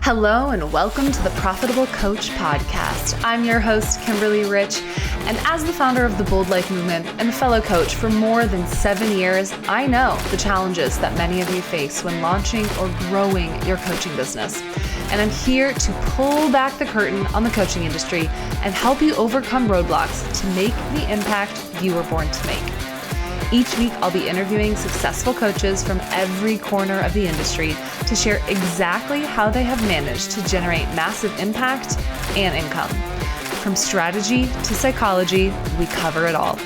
Hello and welcome to the Profitable Coach Podcast. I'm your host, Kimberly Rich, and as the founder of the Bold Life Movement and a fellow coach for more than 7 years, I know the challenges that many of you face when launching or growing your coaching business. And I'm here to pull back the curtain on the coaching industry and help you overcome roadblocks to make the impact you were born to make. Each week, I'll be interviewing successful coaches from every corner of the industry to share exactly how they have managed to generate massive impact and income. From strategy to psychology, we cover it all.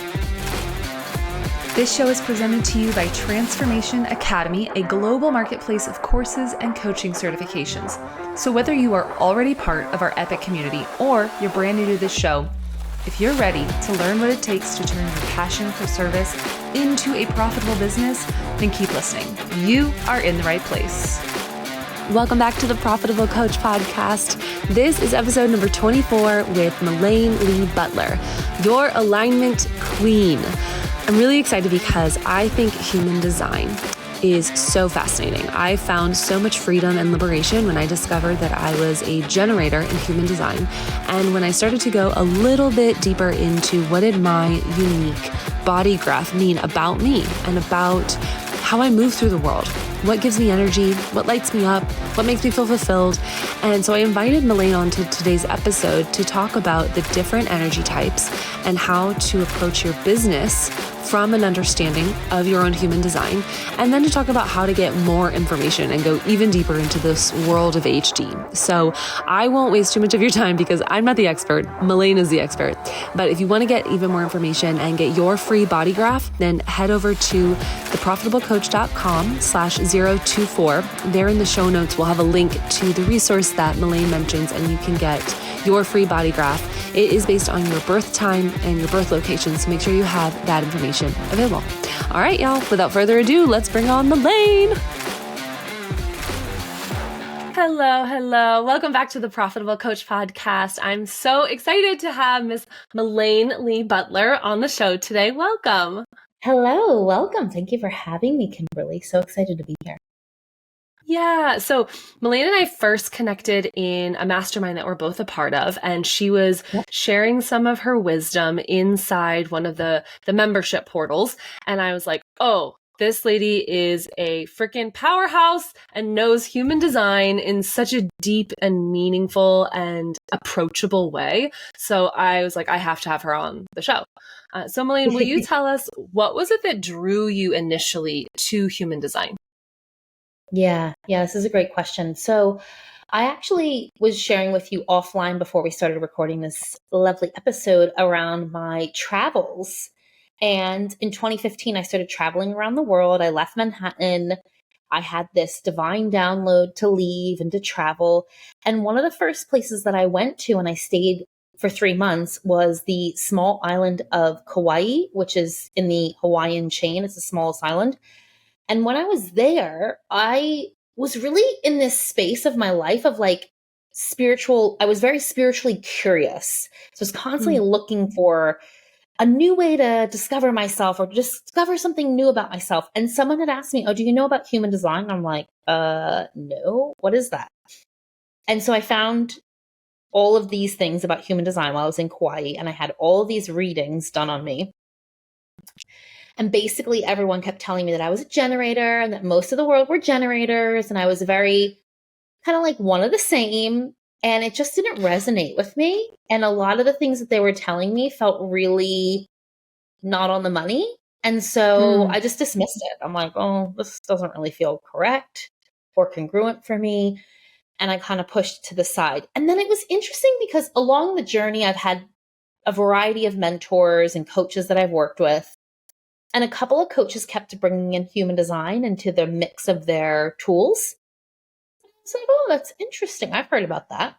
This show is presented to you by Transformation Academy, a global marketplace of courses and coaching certifications. So whether you are already part of our epic community or you're brand new to this show, if you're ready to learn what it takes to turn your passion for service into a profitable business, then keep listening. You are in the right place. Welcome back to the Profitable Coach Podcast. This is episode number 24 with Malaine Leah Butler, your alignment queen. I'm really excited because I think human design is so fascinating. I found so much freedom and liberation when I discovered that I was a generator in human design. And when I started to go a little bit deeper into what did my unique body graph mean about me and about how I move through the world, what gives me energy, what lights me up, what makes me feel fulfilled. And so I invited Malaine on to today's episode to talk about the different energy types and how to approach your business from an understanding of your own human design, and then to talk about how to get more information and go even deeper into this world of HD. So I won't waste too much of your time because I'm not the expert. Malaine is the expert. But if you want to get even more information and get your free body graph, then head over to theprofitablecoach.com/024. There in the show notes, we'll have a link to the resource that Malaine mentions, and you can get your free body graph. It is based on your birth time and your birth location, so make sure you have that information available. All right, y'all, without further ado, let's bring on Malaine. Hello. Welcome back to the Profitable Coach Podcast. I'm so excited to have Miss Malaine Leah Butler on the show today. Welcome. Hello, welcome. Thank you for having me, Kimberly. So excited to be here. Yeah. So Malaine and I first connected in a mastermind that we're both a part of, and she was sharing some of her wisdom inside one of the membership portals. And I was like, oh, this lady is a freaking powerhouse and knows human design in such a deep and meaningful and approachable way. So I was like, I have to have her on the show. So Malaine, will you tell us what was it that drew you initially to human design? Yeah, this is a great question. So I actually was sharing with you offline before we started recording this lovely episode around my travels. And in 2015, I started traveling around the world. I left Manhattan. I had this divine download to leave and to travel. And one of the first places that I went to, and I stayed for 3 months, was the small island of Kauai, which is in the Hawaiian chain. It's the smallest island. And when I was there, I was really in this space of my life of like I was very spiritually curious. So I was constantly looking for a new way to discover myself or discover something new about myself. And someone had asked me, oh, do you know about human design? I'm like, no, what is that? And so I found all of these things about human design while I was in Kauai, and I had all of these readings done on me. And basically everyone kept telling me that I was a generator and that most of the world were generators. And I was very kind of like one of the same. And it just didn't resonate with me. And a lot of the things that they were telling me felt really not on the money. And so I just dismissed it. I'm like, oh, this doesn't really feel correct or congruent for me. And I kind of pushed it to the side. And then it was interesting because along the journey, I've had a variety of mentors and coaches that I've worked with. And a couple of coaches kept bringing in human design into the mix of their tools. It's like, oh, that's interesting. I've heard about that.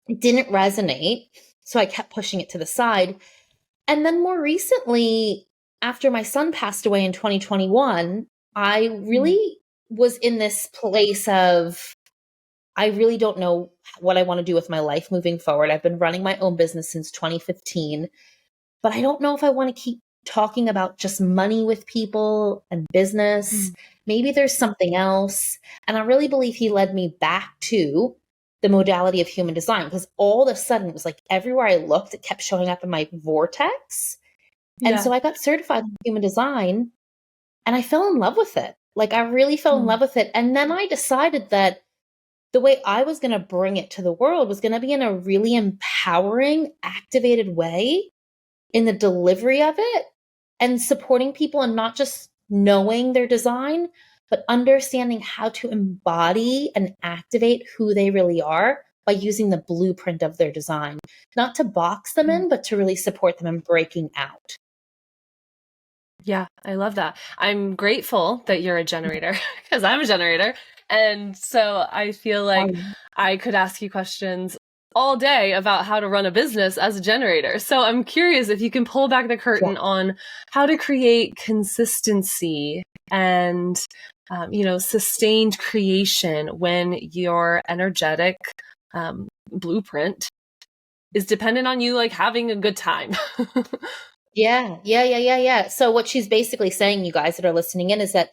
It didn't resonate. So I kept pushing it to the side. And then more recently, after my son passed away in 2021, I really was in this place of, I really don't know what I want to do with my life moving forward. I've been running my own business since 2015, but I don't know if I want to keep talking about just money with people and business. Maybe there's something else. And I really believe he led me back to the modality of human design, because all of a sudden it was like everywhere I looked, it kept showing up in my vortex. And so I got certified in human design and I fell in love with it. Like I really fell in love with it. And then I decided that the way I was going to bring it to the world was going to be in a really empowering, activated way in the delivery of it, and supporting people and not just knowing their design, but understanding how to embody and activate who they really are by using the blueprint of their design, not to box them in, but to really support them in breaking out. Yeah, I love that. I'm grateful that you're a generator because I'm a generator. And so I feel like I could ask you questions all day about how to run a business as a generator. So I'm curious if you can pull back the curtain on how to create consistency and, sustained creation when your energetic blueprint is dependent on you, like having a good time. Yeah. So what she's basically saying, you guys that are listening in, is that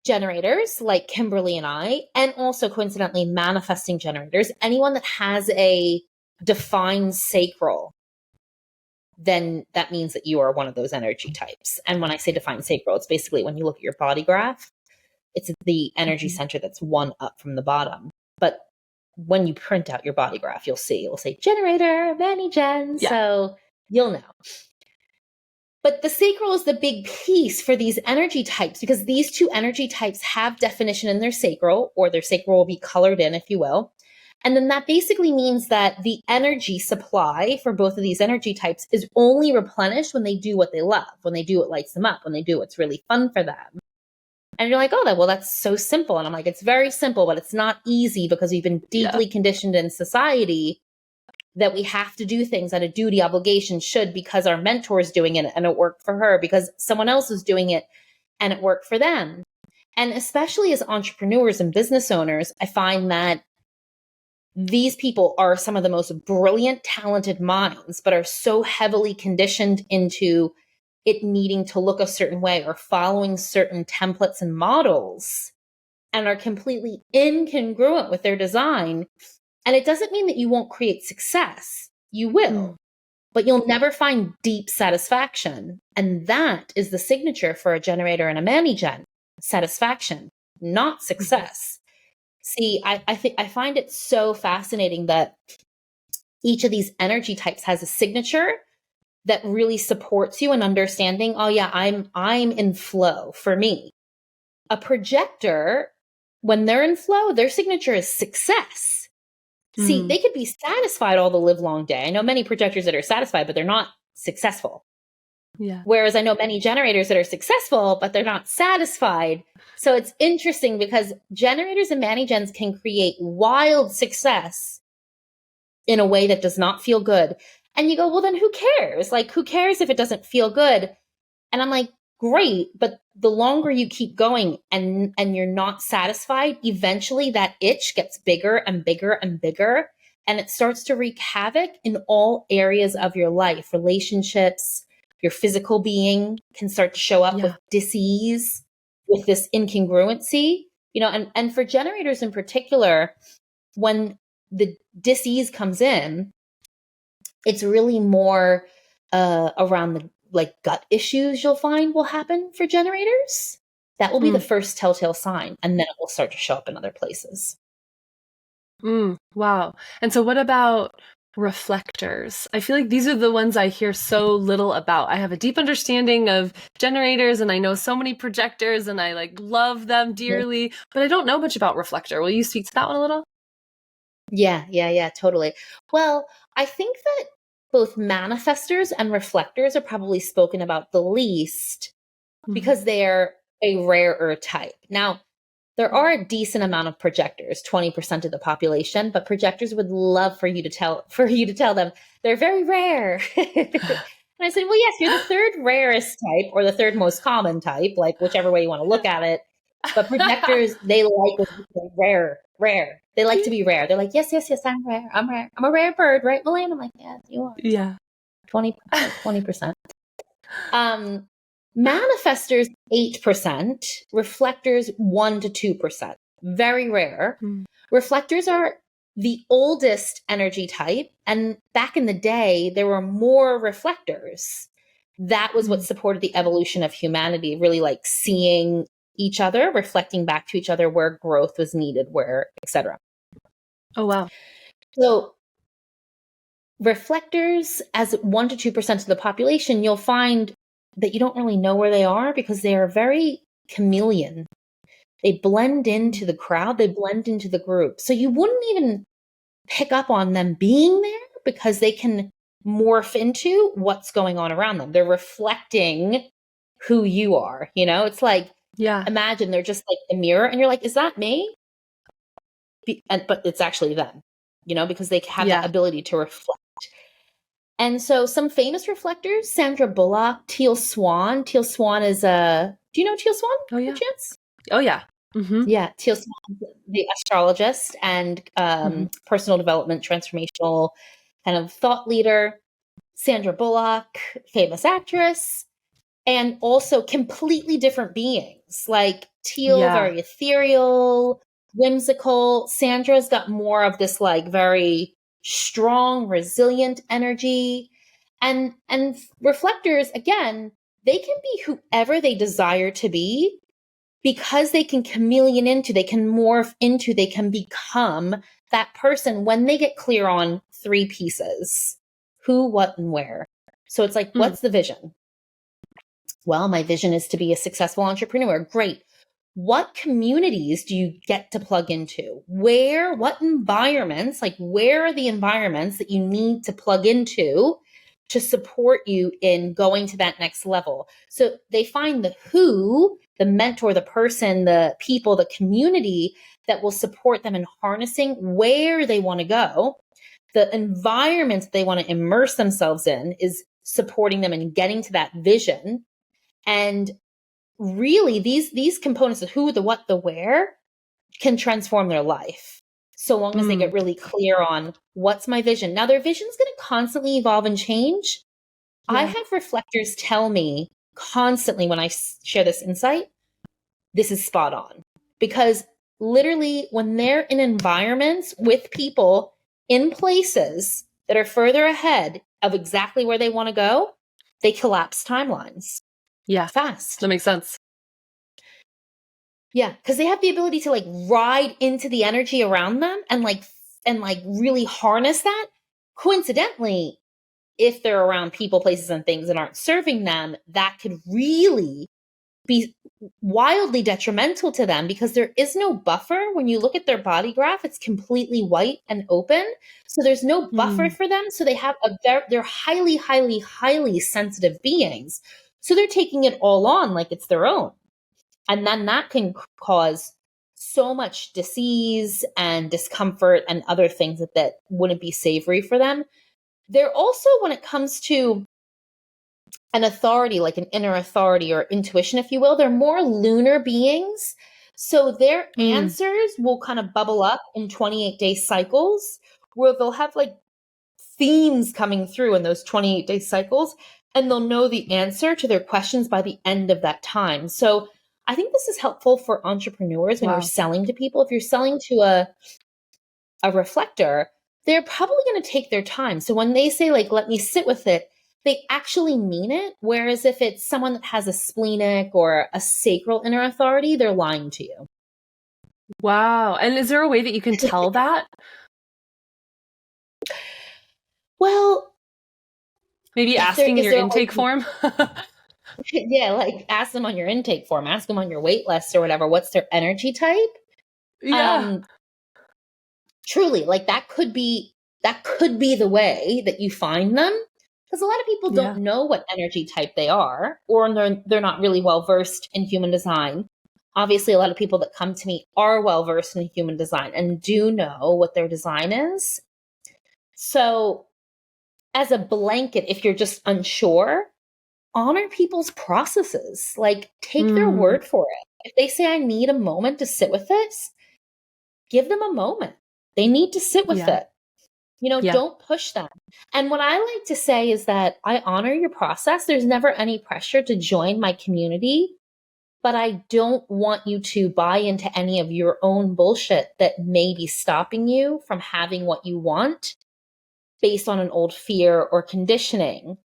generators like Kimberly and I, and also coincidentally manifesting generators, anyone that has a defined sacral, then that means that you are one of those energy types. And when I say defined sacral, it's basically when you look at your body graph, it's the energy center that's one up from the bottom. But when you print out your body graph, you'll see, it will say generator, Manny Gen. Yeah. So you'll know. But the sacral is the big piece for these energy types, because these two energy types have definition in their sacral, or their sacral will be colored in, if you will. And then that basically means that the energy supply for both of these energy types is only replenished when they do what they love, when they do what lights them up, when they do what's really fun for them. And you're like, oh, that's so simple. And I'm like, it's very simple, but it's not easy, because we've been deeply conditioned in society that we have to do things out of duty, obligation, should, because our mentor's doing it and it worked for her, because someone else is doing it and it worked for them. And especially as entrepreneurs and business owners, I find that these people are some of the most brilliant, talented minds, but are so heavily conditioned into it needing to look a certain way or following certain templates and models, and are completely incongruent with their design. And it doesn't mean that you won't create success. You will, but you'll never find deep satisfaction. And that is the signature for a generator and a Manny Gen: satisfaction, not success. See, I find it so fascinating that each of these energy types has a signature that really supports you in understanding, oh yeah, I'm in flow. For me, a projector, when they're in flow, their signature is success. See, they could be satisfied all the live long day. I know many projectors that are satisfied, but they're not successful. Yeah. Whereas I know many generators that are successful, but they're not satisfied. So it's interesting, because generators and Manny Gens can create wild success in a way that does not feel good. And you go, well, then who cares? Like, who cares if it doesn't feel good? And I'm like, great. But the longer you keep going and you're not satisfied, eventually that itch gets bigger and bigger and bigger. And it starts to wreak havoc in all areas of your life. Relationships, your physical being can start to show up with dis-ease, with this incongruency, and for generators in particular, when the dis-ease comes in, it's really more around the gut issues you'll find will happen for generators. That will be the first telltale sign, and then it will start to show up in other places. Wow. And so what about reflectors? I feel like these are the ones I hear so little about. I have a deep understanding of generators, and I know so many projectors, and I love them dearly, but I don't know much about reflector. Will you speak to that one a little? Yeah, totally. Well, I think that both manifestors and reflectors are probably spoken about the least, because they're a rarer type. Now, there are a decent amount of projectors, 20% of the population, but projectors would love for you to tell them they're very rare. And I said, well, yes, you're the third rarest type, or the third most common type, like whichever way you want to look at it. But projectors, they like rare. They like to be rare. They're like, yes, I'm rare. I'm a rare bird, right, Malaine? I'm like, yes, you are. Yeah. 20%. Manifestors 8%, reflectors 1 to 2%. Very rare. Reflectors are the oldest energy type, and back in the day there were more reflectors. That was what supported the evolution of humanity, really like seeing each other, reflecting back to each other where growth was needed, where, etc. Oh, wow. So reflectors, as 1 to 2% of the population, you'll find that you don't really know where they are because they are very chameleon. They blend into the crowd, they blend into the group. So you wouldn't even pick up on them being there because they can morph into what's going on around them. They're reflecting who you are. You know, it's like, imagine they're just like the mirror and you're like, is that me? But it's actually them, you know, because they have that ability to reflect. And so some famous reflectors, Sandra Bullock, Teal Swan. Teal Swan is do you know Teal Swan? Oh, yeah. Chance? Oh, yeah. Mm-hmm. Yeah, Teal Swan, the astrologist and personal development, transformational kind of thought leader. Sandra Bullock, famous actress, and also completely different beings. Like Teal, very ethereal, whimsical. Sandra's got more of this like very strong, resilient energy. And reflectors, again, they can be whoever they desire to be because they can chameleon into, they can morph into, they can become that person when they get clear on 3 pieces: who, what, and where. So it's like, what's the vision? Well, my vision is to be a successful entrepreneur. Great. What communities do you get to plug into? Where, what environments, like where are the environments that you need to plug into to support you in going to that next level? So they find the who, the mentor, the person, the people, the community that will support them in harnessing where they want to go. The environment they want to immerse themselves in is supporting them in getting to that vision. And really, these components of who, the what, the where can transform their life so long as they get really clear on what's my vision. Now, their vision is going to constantly evolve and change. I have reflectors tell me constantly when I share this insight, this is spot on. Because literally, when they're in environments with people in places that are further ahead of exactly where they want to go, they collapse timelines. Yeah. Fast. That makes sense. Yeah, because they have the ability to like ride into the energy around them and like really harness that. Coincidentally, if they're around people, places, and things that aren't serving them, that could really be wildly detrimental to them because there is no buffer. When you look at their body graph, it's completely white and open. So there's no buffer for them. So they're highly, highly, highly sensitive beings. So they're taking it all on like it's their own. And then that can cause so much disease and discomfort and other things that wouldn't be savory for them. They're also, when it comes to an authority, like an inner authority or intuition, if you will, they're more lunar beings. So their answers will kind of bubble up in 28-day cycles where they'll have like themes coming through in those 28-day cycles, and they'll know the answer to their questions by the end of that time. So I think this is helpful for entrepreneurs when you're selling to people. If you're selling to a reflector, they're probably going to take their time. So when they say like, let me sit with it, they actually mean it. Whereas if it's someone that has a splenic or a sacral inner authority, they're lying to you. Wow. And is there a way that you can tell that? Well, maybe asking your intake form. Yeah, like ask them on your intake form, ask them on your wait list or whatever, what's their energy type? Yeah. Truly, like that could be the way that you find them. Because a lot of people don't know what energy type they are, or they're not really well versed in human design. Obviously, a lot of people that come to me are well versed in human design and do know what their design is. So as a blanket, if you're just unsure, honor people's processes. Like, take their word for it. If they say, I need a moment to sit with this, give them a moment. They need to sit with it. Yeah. Don't push them. And what I like to say is that I honor your process. There's never any pressure to join my community, but I don't want you to buy into any of your own bullshit that may be stopping you from having what you want based on an old fear or conditioning.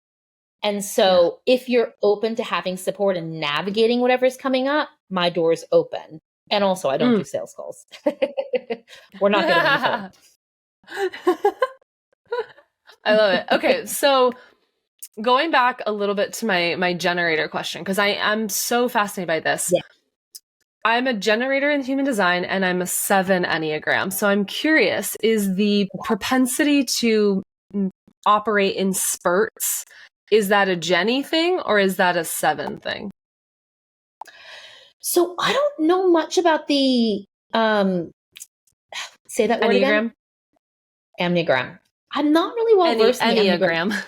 And so if you're open to having support and navigating whatever's coming up, my door's open. And also, I don't do sales calls. We're not getting on the phone. I love it. Okay, so going back a little bit to my generator question, because I am so fascinated by this. Yeah. I'm a generator in human design and I'm a 7 Enneagram. So I'm curious, is the propensity to operate in spurts, is that a Jenny thing or is that a 7 thing? So I don't know much about the say that word again. Enneagram. I'm not really well versed in the Enneagram.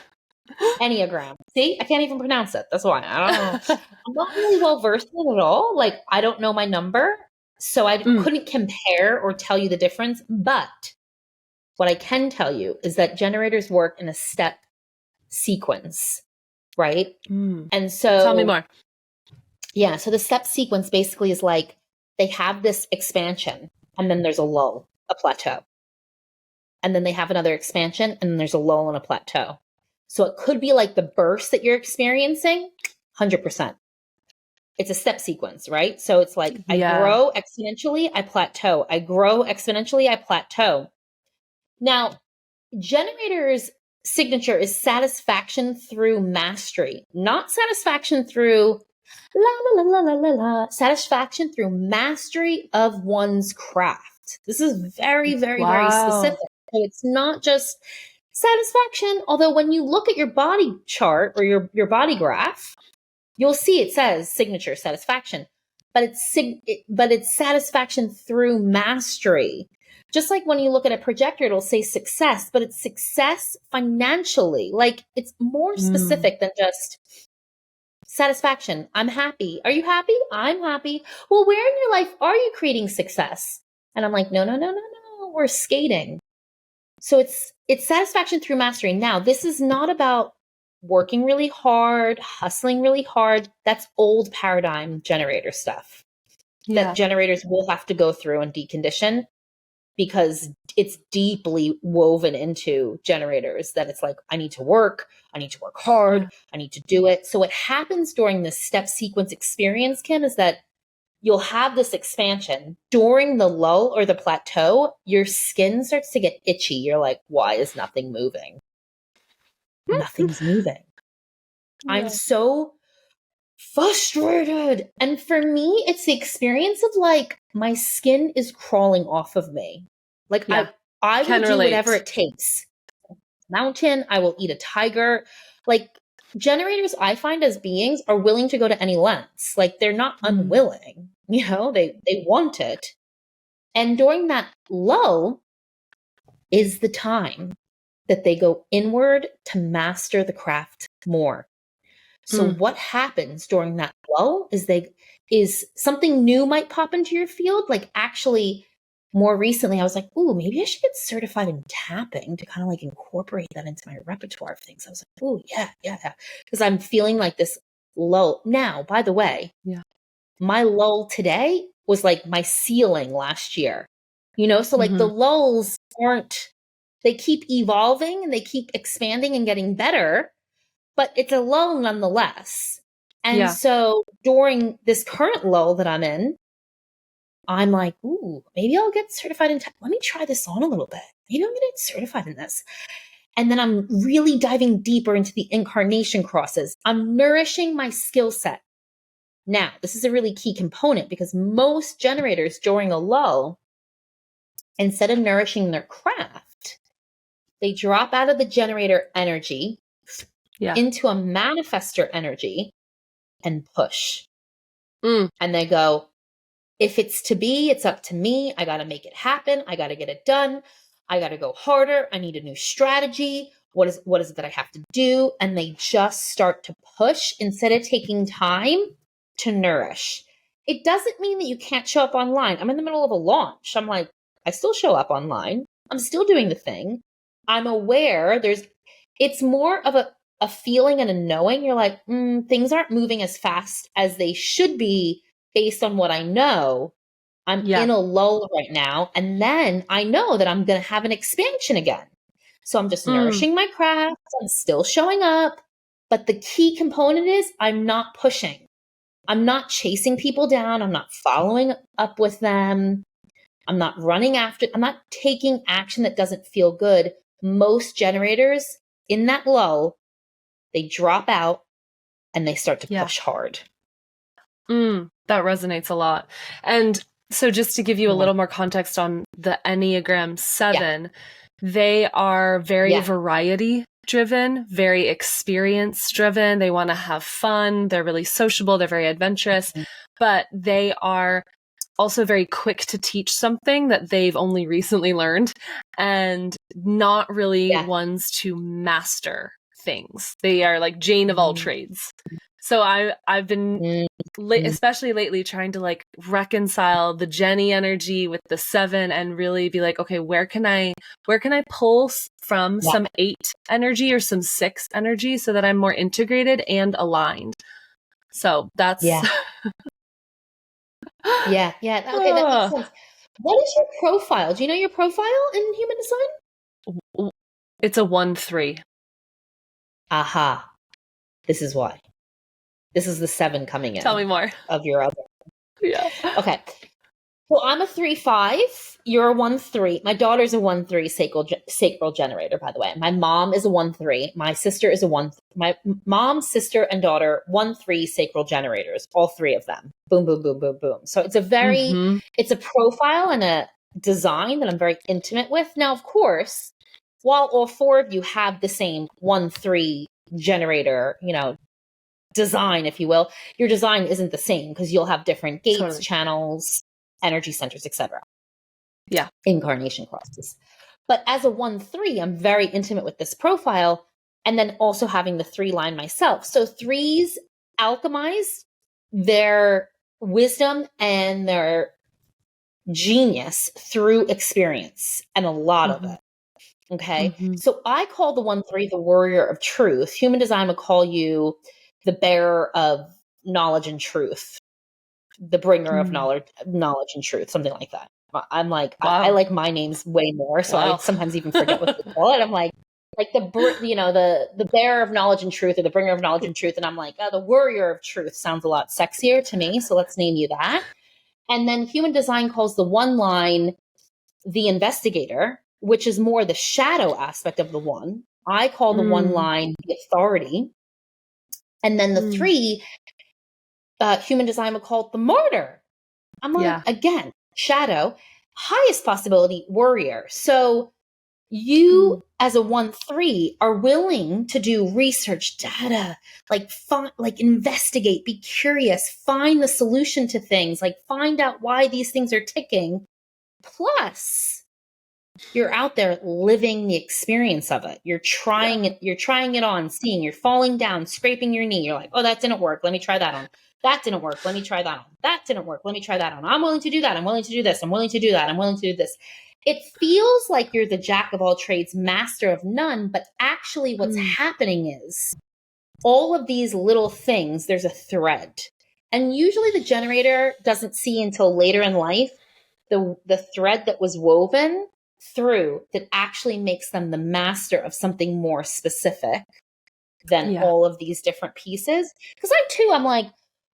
Enneagram. See, I can't even pronounce it. That's why I don't know. I'm not really well versed in it at all. Like, I don't know my number, so I couldn't compare or tell you the difference. But what I can tell you is that generators work in a step sequence, right? And so, tell me more. Yeah. So the step sequence basically is like they have this expansion, and then there's a lull, a plateau, and then they have another expansion, and then there's a lull and a plateau. So it could be like the burst that you're experiencing, 100%. It's a step sequence, right? So it's like I grow exponentially, I plateau. I grow exponentially, I plateau. Now, generators' signature is satisfaction through mastery, not satisfaction through la la la la la la. Satisfaction through mastery of one's craft. This is very, very, very specific. So it's not just satisfaction, although when you look at your body chart or your body graph, you'll see it says signature satisfaction, but it's satisfaction through mastery. Just like when you look at a projector, it'll say success, but it's success financially. Like, it's more specific than just satisfaction. I'm happy. Are you happy? I'm happy. Well, where in your life are you creating success? And I'm like, no. We're skating. So it's satisfaction through mastery. Now, this is not about working really hard, hustling really hard. That's old paradigm generator stuff that generators will have to go through and decondition, because it's deeply woven into generators that it's like, I need to work hard, I need to do it. So what happens during this step sequence experience, Kim, is that you'll have this expansion. During the lull or the plateau, your skin starts to get itchy. You're like, why is nothing moving? Nothing's moving. I'm so frustrated. And for me, it's the experience of like, my skin is crawling off of me. Like, I will do whatever it takes. Mountain, I will eat a tiger. Like, generators, I find, as beings, are willing to go to any lengths. Like, they're not unwilling, they want it. And during that lull is the time that they go inward to master the craft more. So what happens during that lull is something new might pop into your field. Like, actually, more recently, I was like, ooh, maybe I should get certified in tapping to kind of like incorporate that into my repertoire of things. I was like, ooh, yeah. Because I'm feeling like this lull. Now, by the way, my lull today was like my ceiling last year. So like the lulls they keep evolving and they keep expanding and getting better, but it's a lull nonetheless. And so during this current lull that I'm in, I'm like, ooh, maybe I'll get certified in let me try this on a little bit. Maybe I'm going to get certified in this. And then I'm really diving deeper into the incarnation crosses. I'm nourishing my skill set. Now, this is a really key component, because most generators during a lull, instead of nourishing their craft, they drop out of the generator energy into a manifester energy and push. And they go, if it's to be, it's up to me. I got to make it happen. I got to get it done. I got to go harder. I need a new strategy. What is it that I have to do? And they just start to push instead of taking time to nourish. It doesn't mean that you can't show up online. I'm in the middle of a launch. I'm like, I still show up online. I'm still doing the thing. I'm aware it's more of a feeling and a knowing. You're like, things aren't moving as fast as they should be based on what I know. I'm in a lull right now. And then I know that I'm going to have an expansion again. So I'm just nourishing my craft. I'm still showing up. But the key component is I'm not pushing. I'm not chasing people down. I'm not following up with them. I'm not running after. I'm not taking action that doesn't feel good. Most generators in that lull, they drop out and they start to push hard. That resonates a lot. And so just to give you a little more context on the Enneagram 7, they are very variety driven, very experience driven. They want to have fun. They're really sociable. They're very adventurous, but they are also very quick to teach something that they've only recently learned and not really ones to master things. They are like Jane of all trades. So I've been, especially lately, trying to like reconcile the Jenny energy with the 7 and really be like, okay, where can I pull from some 8 energy or some 6 energy so that I'm more integrated and aligned. So that's Okay, that makes sense. What is your profile? Do you know your profile in human design? It's a 1-3. Aha. This is why. This is the 7 coming in. Tell me more. Of your other. Yeah. Okay. Well, I'm a 3-5. You're a 1-3. My daughter's a 1-3 sacral generator, by the way. My mom is a 1-3. My sister is a 1. My mom, sister, and daughter, 1-3 sacral generators. All 3 of them. Boom, boom, boom, boom, boom. So it's a it's a profile and a design that I'm very intimate with. Now, of course, while all 4 of you have the same 1-3 generator, design, if you will, your design isn't the same because you'll have different gates, channels, energy centers, etc. Yeah. Incarnation crosses. But as a 1-3, I'm very intimate with this profile and then also having the 3 line myself. So 3s alchemize their wisdom and their genius through experience and a lot of it. Okay. So I call the 1-3 the warrior of truth. Human design would call you the bearer of knowledge and truth, the bringer of knowledge and truth, something like that. I'm like, I like my names way more. So I sometimes even forget what to call it. I'm like the bearer of knowledge and truth or the bringer of knowledge and truth. And I'm like, the warrior of truth sounds a lot sexier to me. So let's name you that. And then human design calls the 1 line the investigator, which is more the shadow aspect of the 1. I call the 1 line the authority. And then the 3, human design would call it the martyr. I'm like, again, shadow, highest possibility warrior. So you as a 1-3 are willing to do research, data, like investigate, be curious, find the solution to things, like find out why these things are ticking. Plus, you're out there living the experience of it. You're trying it. You're trying it on, seeing, you're falling down, scraping your knee. You're like, oh, that didn't work. Let me try that on. That didn't work. Let me try that on. That didn't work. Let me try that on. I'm willing to do that. I'm willing to do this. I'm willing to do that. I'm willing to do this. It feels like you're the jack of all trades, master of none. But actually what's happening is all of these little things, there's a thread. And usually the generator doesn't see until later in life the thread that was woven through that actually makes them the master of something more specific than all of these different pieces. Because I'm like,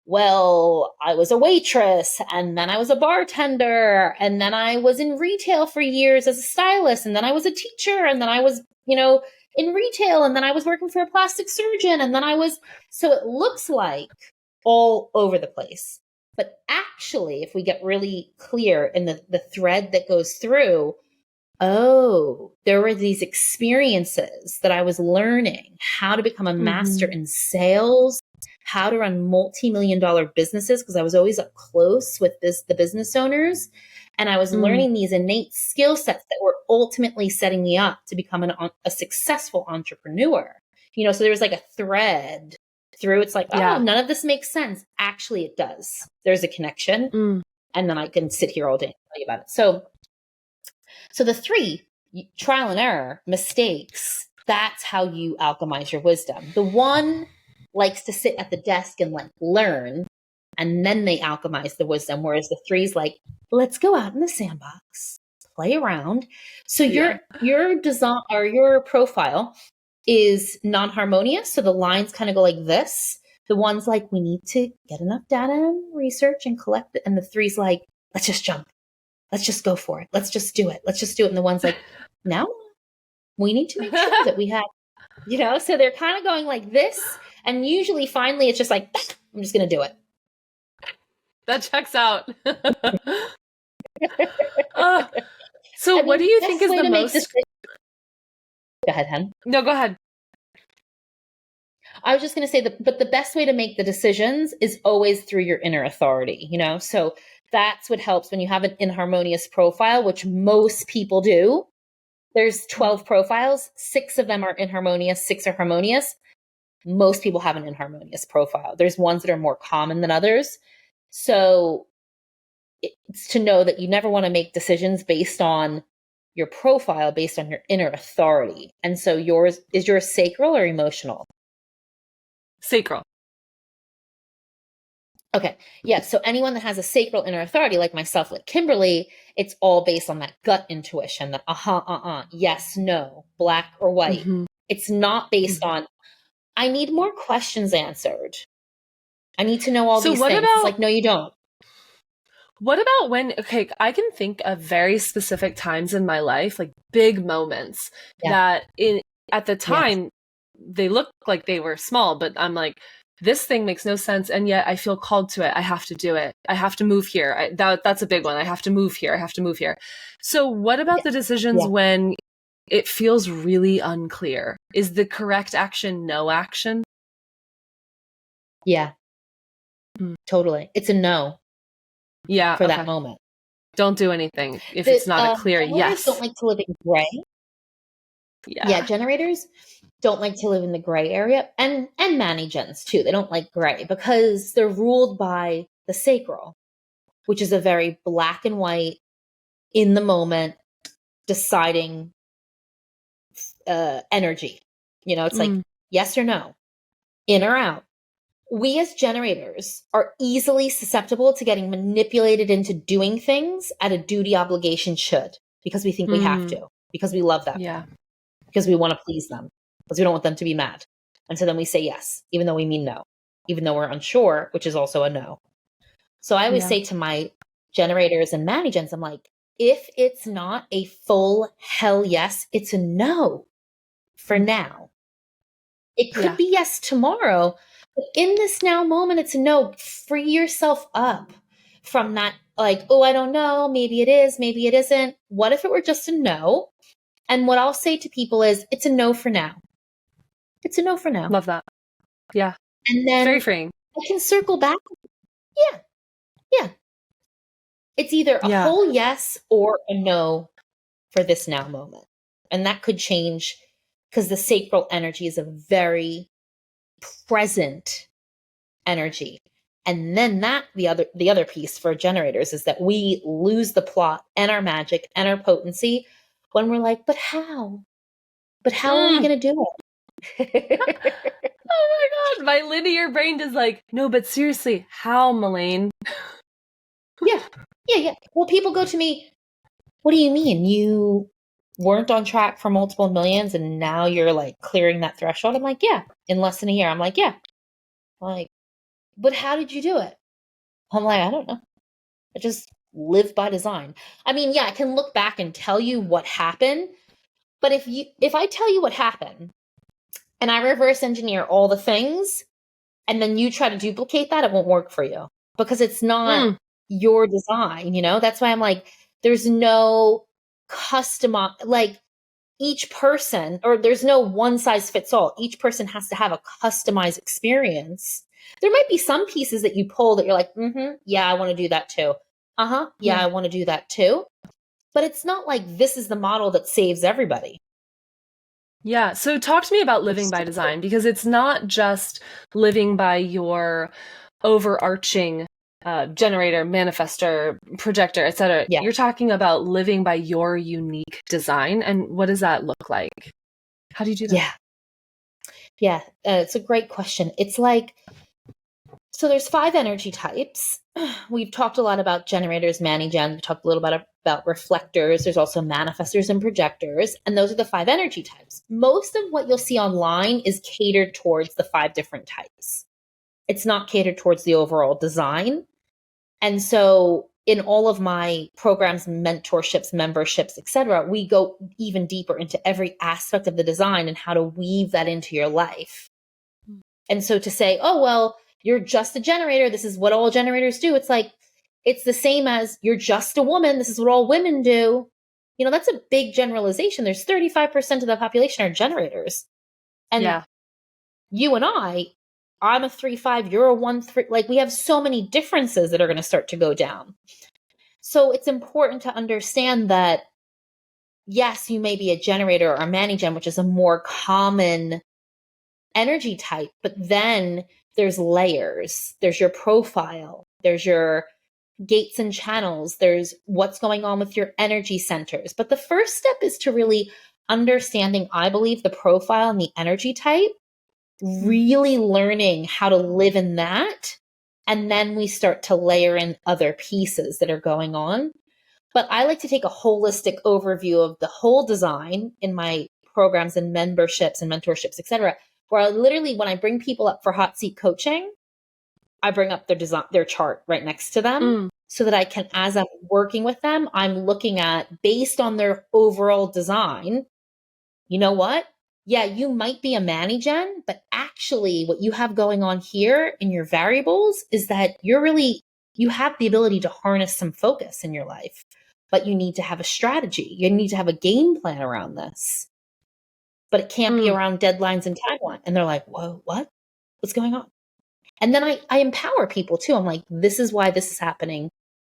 well, I was a waitress and then I was a bartender and then I was in retail for years as a stylist and then I was a teacher and then I was, in retail and then I was working for a plastic surgeon and then so it looks like all over the place. But actually, if we get really clear in the thread that goes through, there were these experiences that I was learning how to become a master in sales, how to run multi-million-dollar businesses, because I was always up close with the business owners. And I was learning these innate skill sets that were ultimately setting me up to become a successful entrepreneur. So there was like a thread through. It's like, none of this makes sense. Actually, it does. There's a connection. And then I can sit here all day and tell you about it. So the 3, trial and error, mistakes, that's how you alchemize your wisdom. The one likes to sit at the desk and like learn, and then they alchemize the wisdom, whereas the three's like, let's go out in the sandbox, play around. So your design or your profile is non-harmonious. So the lines kind of go like this. The one's like, we need to get enough data and research and collect it. And the three's like, let's just jump. Let's just go for it. Let's just do it. Let's just do it. And the one's like, no, we need to make sure that we have, so they're kind of going like this. And usually finally it's just like, I'm just going to do it. That checks out. So what do you think is the most... Go ahead, Hen. No, go ahead. I was just going to say but the best way to make the decisions is always through your inner authority, So that's what helps when you have an inharmonious profile, which most people do. There's 12 profiles. 6 of them are inharmonious. 6 are harmonious. Most people have an inharmonious profile. There's ones that are more common than others. So it's to know that you never want to make decisions based on your profile, based on your inner authority. And so is yours sacral or emotional? Sacral. Okay. Yeah. So anyone that has a sacral inner authority, like myself, like Kimberly, it's all based on that gut intuition, that yes, no, black or white. Mm-hmm. It's not based on, I need more questions answered. I need to know all these things. It's like, no, you don't. What about when, I can think of very specific times in my life, like big moments that at the time they looked like they were small, but I'm like, this thing makes no sense. And yet I feel called to it. I have to do it. I have to move here. That's a big one. I have to move here. I have to move here. So what about the decisions when it feels really unclear? Is the correct action no action? Yeah, totally. It's a no. Yeah. For that moment. Don't do anything if it's not a clear yes. Generators don't like to live in gray. Yeah, generators don't like to live in the gray area. And mani-gens too. They don't like gray because they're ruled by the sacral, which is a very black and white, in the moment, deciding energy. It's like yes or no, in or out. We as generators are easily susceptible to getting manipulated into doing things at a duty obligation should, because we think we have to, because we love them, because we want to please them, because we don't want them to be mad. And so then we say yes, even though we mean no, even though we're unsure, which is also a no. So I always say to my generators and mani-gens, I'm like, if it's not a full hell yes, it's a no for now. It could be yes tomorrow. But in this now moment, it's a no. Free yourself up from that, like, oh, I don't know. Maybe it is, maybe it isn't. What if it were just a no? And what I'll say to people is, it's a no for now. It's a no for now. Love that. Yeah. And then very freeing. I can circle back. Yeah. It's either a whole yes or a no for this now moment. And that could change because the sacral energy is a very present energy. And then the other piece for generators is that we lose the plot and our magic and our potency when we're like, but how are we going to do it? Oh my God. My linear brain is like, no, but seriously, how, Malaine? Yeah. Well, people go to me, what do you mean? You weren't on track for multiple millions and now you're like clearing that threshold? I'm like, yeah, in less than a year. I'm like, yeah. Like, but how did you do it? I'm like, I don't know. I just live by design. I mean, I can look back and tell you what happened, but if I tell you what happened and I reverse engineer all the things and then you try to duplicate that, it won't work for you because it's not your design, That's why I'm like, there's no like each person, or there's no one size fits all. Each person has to have a customized experience. There might be some pieces that you pull that you're like, I want to do that too. Yeah, I want to do that too. But it's not like this is the model that saves everybody. Yeah. So talk to me about living by design, because it's not just living by your overarching generator, manifester, projector, etc. Yeah. You're talking about living by your unique design. And what does that look like? How do you do that? Yeah. Yeah. It's a great question. It's like, so there's 5 energy types. We've talked a lot about generators, mani-gen. We talked a little bit about reflectors. There's also manifestors and projectors. And those are the 5 energy types. Most of what you'll see online is catered towards the 5 different types. It's not catered towards the overall design. And so in all of my programs, mentorships, memberships, etc., we go even deeper into every aspect of the design and how to weave that into your life. And so to say, oh, well, you're just a generator, this is what all generators do. It's like, it's the same as you're just a woman, this is what all women do. You know, that's a big generalization. There's 35% of the population are generators. And you and I'm a 3-5, you're a 1-3. Like, we have so many differences that are going to start to go down. So it's important to understand that, yes, you may be a generator or a mani-gen, which is a more common energy type, but then there's layers. There's your profile. There's your gates and channels. There's what's going on with your energy centers. But the first step is to really understanding, I believe, the profile and the energy type, really learning how to live in that. And then we start to layer in other pieces that are going on. But I like to take a holistic overview of the whole design in my programs and memberships and mentorships, etc., where I literally, when I bring people up for hot seat coaching, I bring up their chart right next to them so that I can, as I'm working with them, I'm looking at, based on their overall design, you know what? Yeah, you might be a mani-gen, but actually what you have going on here in your variables is that you have the ability to harness some focus in your life, but you need to have a strategy. You need to have a game plan around this. But it can't be around deadlines and timeline. And they're like, whoa, what? What's going on? And then I empower people too. I'm like, this is why this is happening.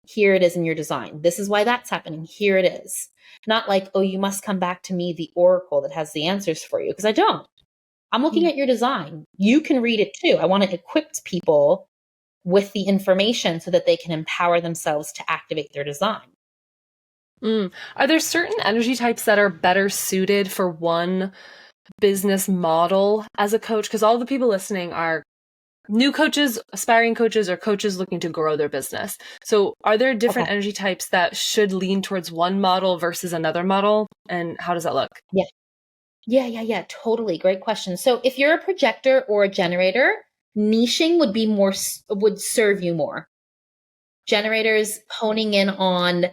Here it is in your design. This is why that's happening. Here it is. Not like, oh, you must come back to me, the oracle that has the answers for you. Because I don't. I'm looking at your design. You can read it too. I want to equip people with the information so that they can empower themselves to activate their design. Are there certain energy types that are better suited for one business model as a coach? Because all the people listening are new coaches, aspiring coaches, or coaches looking to grow their business. So are there different energy types that should lean towards one model versus another model? And how does that look? Yeah. Totally. Great question. So if you're a projector or a generator, niching would serve you more. Generators honing in on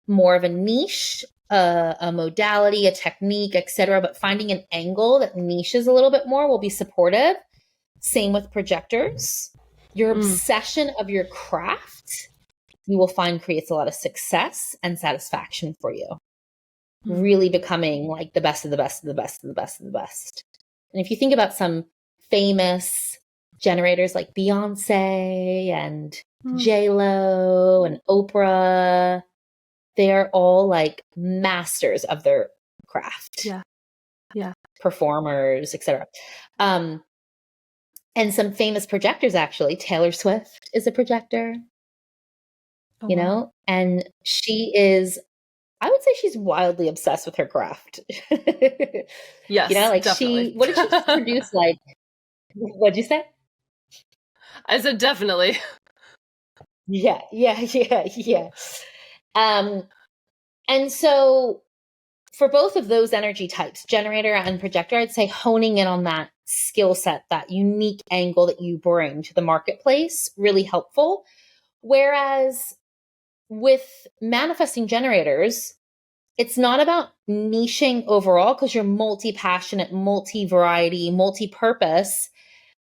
more of a niche, a modality, a technique, etc., but finding an angle that niches a little bit more will be supportive. Same with projectors. Your obsession of your craft, you will find, creates a lot of success and satisfaction for you. Really becoming like the best of the best of the best of the best of the best. And if you think about some famous generators like Beyonce and J-Lo and Oprah, they're all like masters of their craft. Yeah. Performers, etc. And some famous projectors, actually. Taylor Swift is a projector, you know, and she is, I would say she's wildly obsessed with her craft. Yes, you know, like definitely. what did she just produce? Like, what'd you say? I said definitely. Yeah. And so for both of those energy types, generator and projector, I'd say honing in on that skill set, that unique angle that you bring to the marketplace, really helpful. Whereas with manifesting generators, it's not about niching overall because you're multi-passionate, multi-variety, multi-purpose,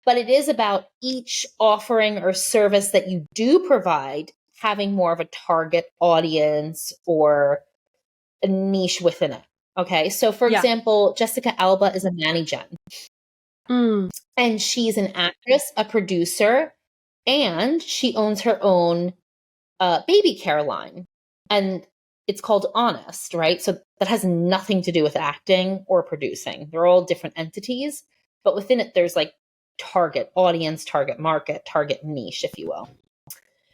but it is about each offering or service that you do provide having more of a target audience or a niche within it. Okay. So for example, Jessica Alba is a mani-gen. And she's an actress, a producer, and she owns her own baby care line. And it's called Honest, right? So that has nothing to do with acting or producing. They're all different entities, but within it, there's like target audience, target market, target niche, if you will.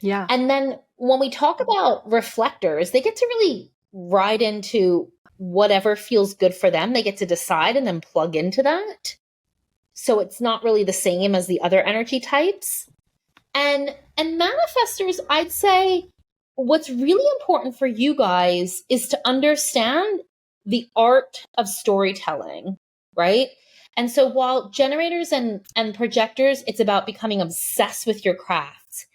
Yeah. And then when we talk about reflectors, they get to really ride into whatever feels good for them. They get to decide and then plug into that. So it's not really the same as the other energy types. And manifestors, I'd say what's really important for you guys is to understand the art of storytelling, right? And so while generators and projectors, it's about becoming obsessed with your craft.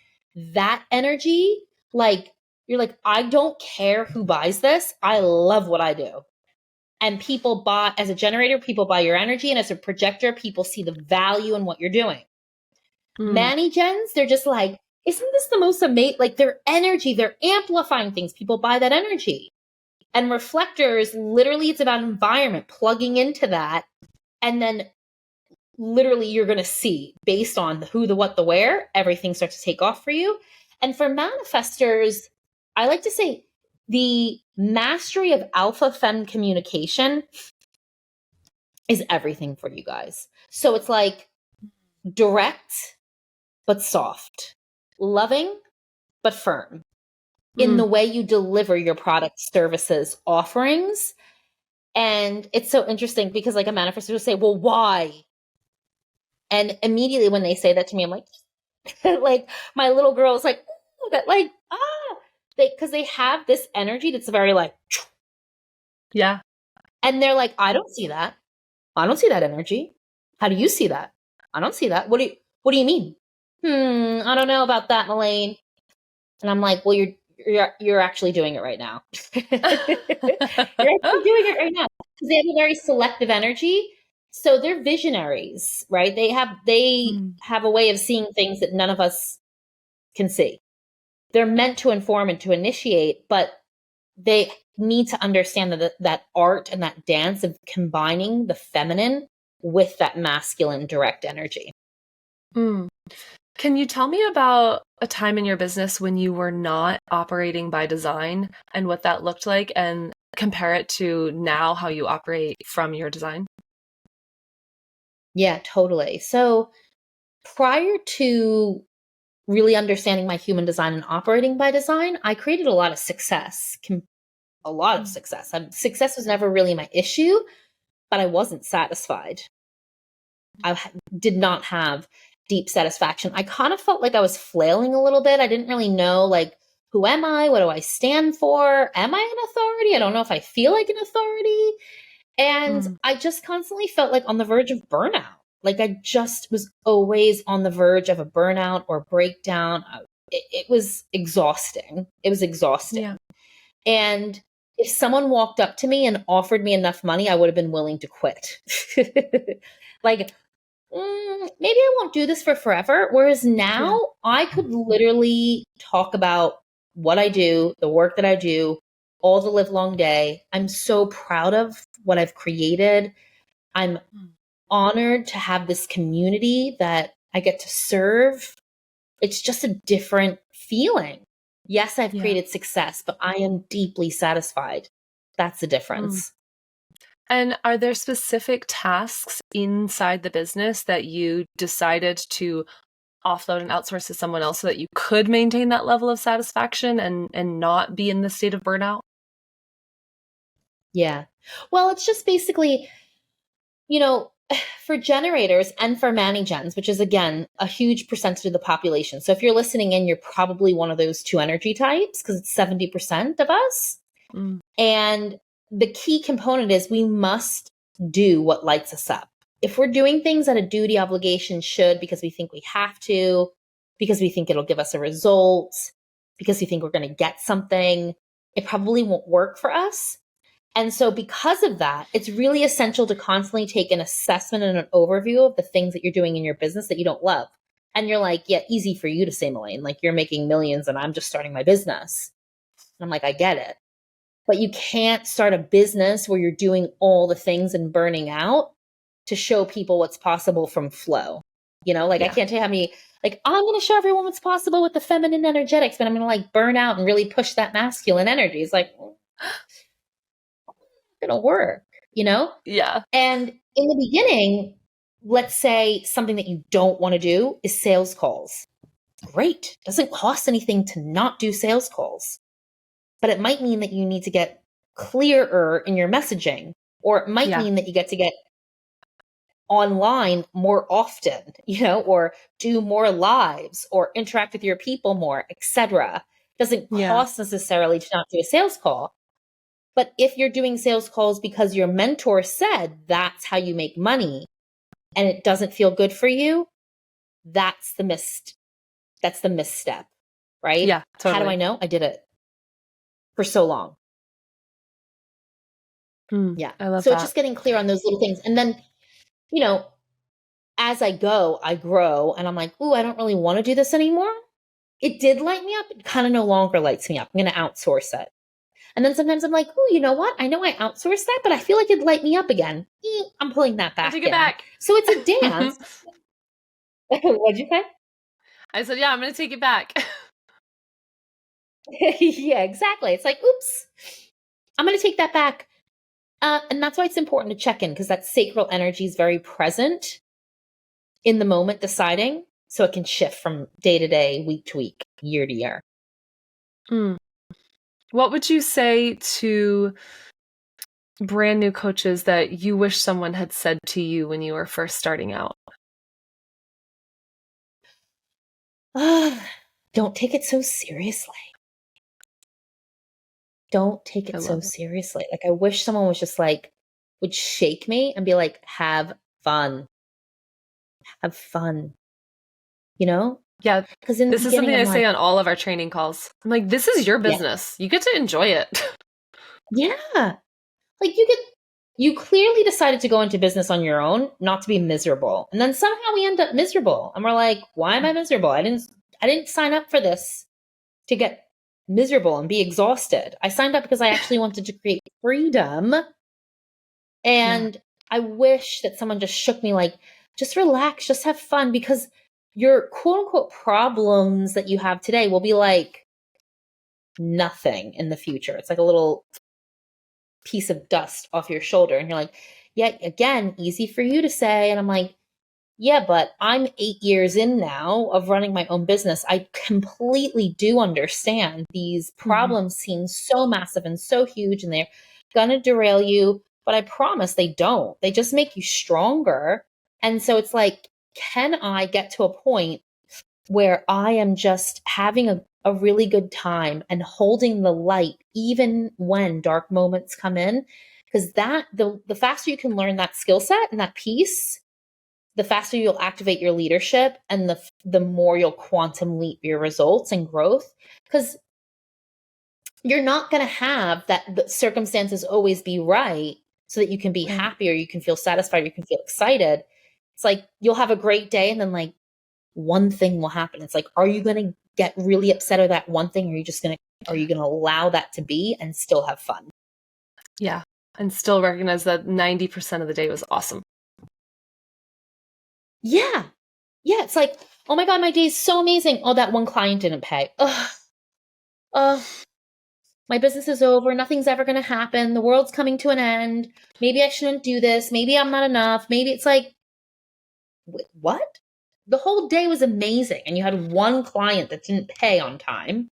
That energy, like you're like, I don't care who buys this. I love what I do. And people buy, as a generator, people buy your energy. And as a projector, people see the value in what you're doing. Manny gens, they're just like, isn't this the most amazing? Like their energy, they're amplifying things. People buy that energy. And reflectors, literally, it's about environment, plugging into that. And then literally you're going to see based on the who, the what, the where, everything starts to take off for you. And for manifestors, I like to say the mastery of alpha fem communication is everything for you guys. So it's like direct, but soft, loving, but firm in the way you deliver your products, services, offerings. And it's so interesting because like a manifestor will say, well, why? And immediately when they say that to me, I'm like, like my little girl is like, ooh, that like, because they have this energy that's very like, yeah. And they're like, I don't see that. I don't see that energy. How do you see that? I don't see that. What do you mean? I don't know about that, Malaine. And I'm like, well, you're actually doing it right now. You're actually doing it right now. Because they have a very selective energy. So they're visionaries, right? They have a way of seeing things that none of us can see. They're meant to inform and to initiate, but they need to understand that art and that dance of combining the feminine with that masculine direct energy. Can you tell me about a time in your business when you were not operating by design and what that looked like, and compare it to now how you operate from your design? Yeah, totally. So prior to really understanding my human design and operating by design, I created a lot of success. Success was never really my issue, but I wasn't satisfied. I did not have deep satisfaction. I kind of felt like I was flailing a little bit. I didn't really know, like, who am I? What do I stand for? Am I an authority? I don't know if I feel like an authority. And I just constantly felt like on the verge of burnout. Like I just was always on the verge of a burnout or breakdown. It was exhausting. It was exhausting. Yeah. And if someone walked up to me and offered me enough money, I would have been willing to quit. Like, maybe I won't do this for forever. Whereas now I could literally talk about what I do, the work that I do, all the live long day. I'm so proud of what I've created. I'm honored to have this community that I get to serve. It's just a different feeling. Yes, I've created success, but I am deeply satisfied. That's the difference. And are there specific tasks inside the business that you decided to offload and outsource to someone else so that you could maintain that level of satisfaction and not be in the state of burnout? Yeah. Well, it's just basically, for generators and for manigens, which is, again, a huge percentage of the population. So if you're listening in, you're probably one of those two energy types because it's 70% of us. And the key component is we must do what lights us up. If we're doing things that a duty obligation should because we think we have to, because we think it'll give us a result, because we think we're going to get something, it probably won't work for us. And so because of that, it's really essential to constantly take an assessment and an overview of the things that you're doing in your business that you don't love. And you're like, yeah, easy for you to say, Malaine, like you're making millions and I'm just starting my business. And I'm like, I get it. But you can't start a business where you're doing all the things and burning out to show people what's possible from flow. I can't tell you how many, like, I'm going to show everyone what's possible with the feminine energetics, but I'm going to like burn out and really push that masculine energy. It's like, it'll work, Yeah. And in the beginning, let's say something that you don't want to do is sales calls. great. It doesn't cost anything to not do sales calls. But it might mean that you need to get clearer in your messaging, or it might mean that you get to get online more often, or do more lives or interact with your people more, etc. Doesn't cost necessarily to not do a sales call. But if you're doing sales calls because your mentor said that's how you make money and it doesn't feel good for you, that's the misstep, right? Yeah, totally. How do I know? I did it for so long. Yeah. I love so that. It's just getting clear on those little things. And then, as I go, I grow and I'm like, ooh, I don't really want to do this anymore. It did light me up. It kind of no longer lights me up. I'm going to outsource it. And then sometimes I'm like, oh, you know what? I know I outsourced that, but I feel like it'd light me up again. I'm pulling that back. I'll take it back. So it's a dance. What'd you say? I said, yeah, I'm going to take it back. Yeah, exactly. It's like, oops, I'm going to take that back. And that's why it's important to check in, because that sacral energy is very present in the moment deciding, so it can shift from day to day, week to week, year to year. What would you say to brand new coaches that you wish someone had said to you when you were first starting out? Don't take it so seriously. Don't take it so seriously. Like, I wish someone was just like, would shake me and be like, have fun. Have fun. Yeah. Because this is something I say on all of our training calls. I'm like, this is your business. You get to enjoy it. Yeah. Like, you clearly decided to go into business on your own, not to be miserable. And then somehow we end up miserable. And we're like, why am I miserable? I didn't sign up for this to get miserable and be exhausted. I signed up because I actually wanted to create freedom. And I wish that someone just shook me like, just relax, just have fun, because your quote unquote problems that you have today will be like nothing in the future. It's like a little piece of dust off your shoulder. And you're like, yeah, again, easy for you to say. And I'm like, yeah, but I'm 8 years in now of running my own business. I completely do understand these problems seem so massive and so huge, and they're going to derail you. But I promise they don't. They just make you stronger. And so it's like, can I get to a point where I am just having a really good time and holding the light even when dark moments come in? Because the faster you can learn that skill set and that piece, the faster you'll activate your leadership, and the more you'll quantum leap your results and growth. Because you're not going to have the circumstances always be right so that you can be happy, or you can feel satisfied, or you can feel excited. It's like, you'll have a great day and then like one thing will happen. It's like, are you going to get really upset over that one thing? Or are you going to allow that to be and still have fun? Yeah. And still recognize that 90% of the day was awesome. Yeah. Yeah. It's like, oh my God, my day is so amazing. Oh, that one client didn't pay. My business is over. Nothing's ever going to happen. The world's coming to an end. Maybe I shouldn't do this. Maybe I'm not enough. Maybe it's like, what? The whole day was amazing. And you had one client that didn't pay on time.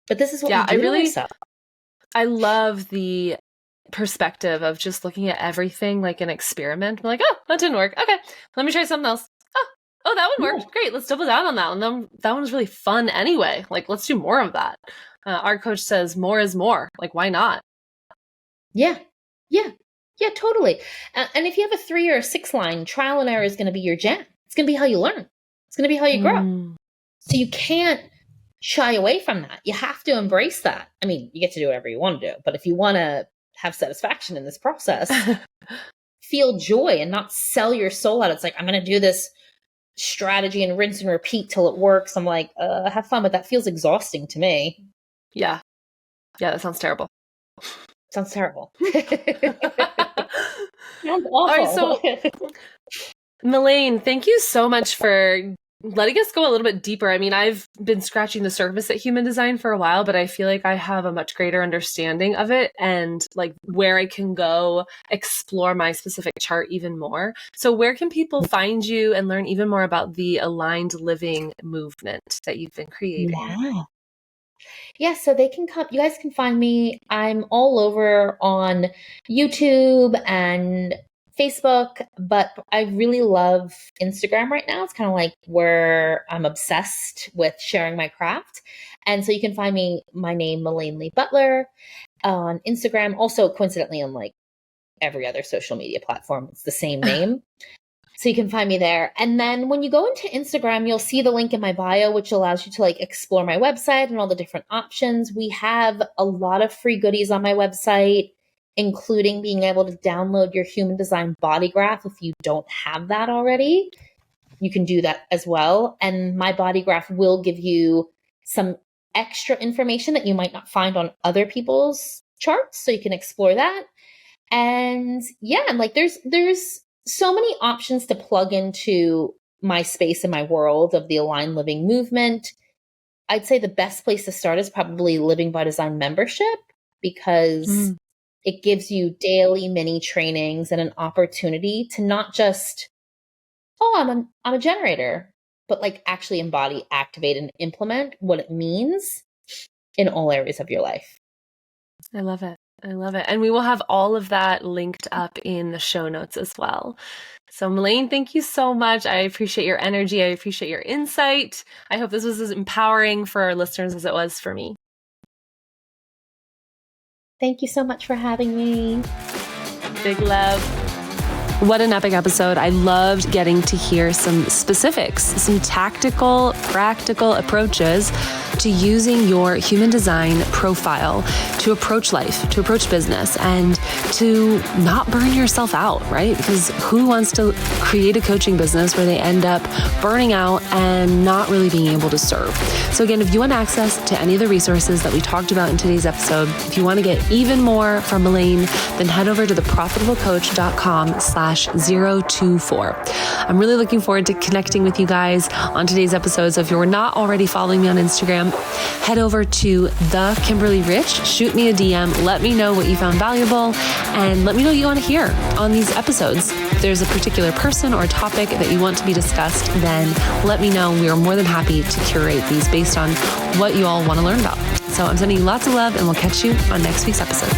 But this is what we do to ourselves. I love the perspective of just looking at everything like an experiment. I'm like, oh, that didn't work. Okay, let me try something else. Oh, that one worked. Great, let's double down on that one. That one was really fun anyway. Like, let's do more of that. Our coach says more is more. Like, why not? Yeah, totally. And if you have a 3 or a 6 line, trial and error is going to be your jam. It's going to be how you learn. It's going to be how you grow. So you can't shy away from that. You have to embrace that. I mean, you get to do whatever you want to do, but if you want to have satisfaction in this process, feel joy and not sell your soul out. It's like, I'm going to do this strategy and rinse and repeat till it works. I'm like, have fun, but that feels exhausting to me. Yeah, that sounds terrible. Sounds terrible. Sounds awful. All right, so Malaine, thank you so much for letting us go a little bit deeper. I mean, I've been scratching the surface at human design for a while, but I feel like I have a much greater understanding of it and like where I can go explore my specific chart even more. So where can people find you and learn even more about the aligned living movement that you've been creating? Yeah, so they can come, you guys can find me. I'm all over on YouTube and Facebook, but I really love Instagram right now. It's kind of like where I'm obsessed with sharing my craft. And so you can find me, my name, Malaine Leah Butler, on Instagram. Also, coincidentally, on like every other social media platform, it's the same name. So you can find me there. And then when you go into Instagram, you'll see the link in my bio, which allows you to like explore my website and all the different options. We have a lot of free goodies on my website, including being able to download your human design body graph. If you don't have that already, you can do that as well. And my body graph will give you some extra information that you might not find on other people's charts. So you can explore that. And yeah, and like there's so many options to plug into my space and my world of the aligned living movement. I'd say the best place to start is probably Living by Design membership, because it gives you daily mini trainings and an opportunity to not just, oh, I'm a generator, but like actually embody, activate, and implement what it means in all areas of your life. I love it. I love it. And we will have all of that linked up in the show notes as well. So Malaine, thank you so much. I appreciate your energy. I appreciate your insight. I hope this was as empowering for our listeners as it was for me. Thank you so much for having me. Big love. What an epic episode. I loved getting to hear some specifics, some tactical, practical approaches to using your human design profile to approach life, to approach business, and to not burn yourself out, right? Because who wants to create a coaching business where they end up burning out and not really being able to serve? So again, if you want access to any of the resources that we talked about in today's episode, if you want to get even more from Malaine, then head over to theprofitablecoach.com/024. I'm really looking forward to connecting with you guys on today's episode. So if you're not already following me on Instagram, head over to The Kimberly Rich, shoot me a DM, let me know what you found valuable, and let me know what you want to hear on these episodes. If there's a particular person or a topic that you want to be discussed, then let me know. We are more than happy to curate these based on what you all want to learn about. So I'm sending you lots of love, and we'll catch you on next week's episode.